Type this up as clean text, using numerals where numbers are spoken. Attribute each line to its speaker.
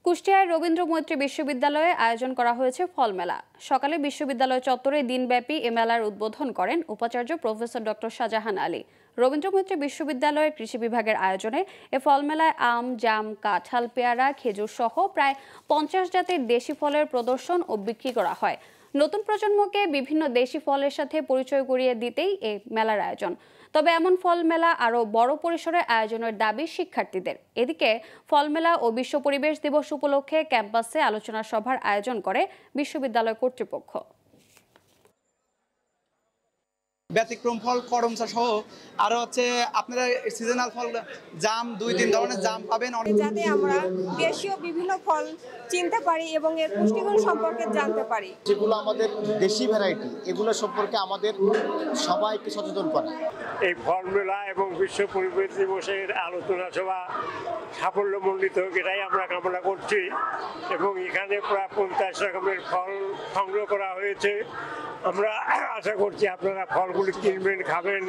Speaker 1: কুষ্টিয়ার রবীন্দ্র মৈত্রী বিশ্ববিদ্যালয়ে আয়োজন করা হয়েছে ফল মেলা। সকালে বিশ্ববিদ্যালয় চত্বরে দিনব্যাপী এ মেলার উদ্বোধন করেন উপাচার্য প্রফেসর ডক্টর শাহজাহান আলী। রবীন্দ্র মৈত্রী বিশ্ববিদ্যালয়ের কৃষি বিভাগের আয়োজনে এ ফল মেলায় আম, জাম, কাঁঠাল, পেয়ারা, খেজুর সহ প্রায় 50 জাতের দেশি ফলের প্রদর্শন ও বিক্রি করা হয়। নতুন প্রজন্মকে বিভিন্ন দেশি ফলের সাথে পরিচয় করিয়ে দিতেই এই মেলার আয়োজন। তবে এমন ফল মেলা আরও বড় পরিসরে আয়োজনের দাবি শিক্ষার্থীদের। এদিকে ফল মেলা ও বিশ্ব পরিবেশ দিবস উপলক্ষে ক্যাম্পাসে আলোচনা সভার আয়োজন করে বিশ্ববিদ্যালয় কর্তৃপক্ষ।
Speaker 2: ব্যতিক্রম ফল করমচা সহ আরো আপনারা সিজনাল ফল জাম 2-3 ধরনের জাম পাবেন,
Speaker 3: যাতে আমরা দেশীয় বিভিন্ন ফল চিনতে পারি এবং এর পুষ্টিগুণ সম্পর্কে জানতে পারি।
Speaker 4: যেগুলো আমাদের দেশি ভ্যারাইটি, এগুলো সম্পর্কে আমাদের সবাইকে সচেতন করা।
Speaker 5: এই ফল মেলা এবং বিশ্ব পরিবেশ দিবসের আলোচনা সভা সাফল্যমণ্ডিত হোক, এটাই আমরা কামনা করছি। এবং এখানে প্রায় 50 রকমের ফল সংগ্রহ করা হয়েছে। আমরা আশা করছি আপনারা ফলগুলি কিনবেন, খাবেন।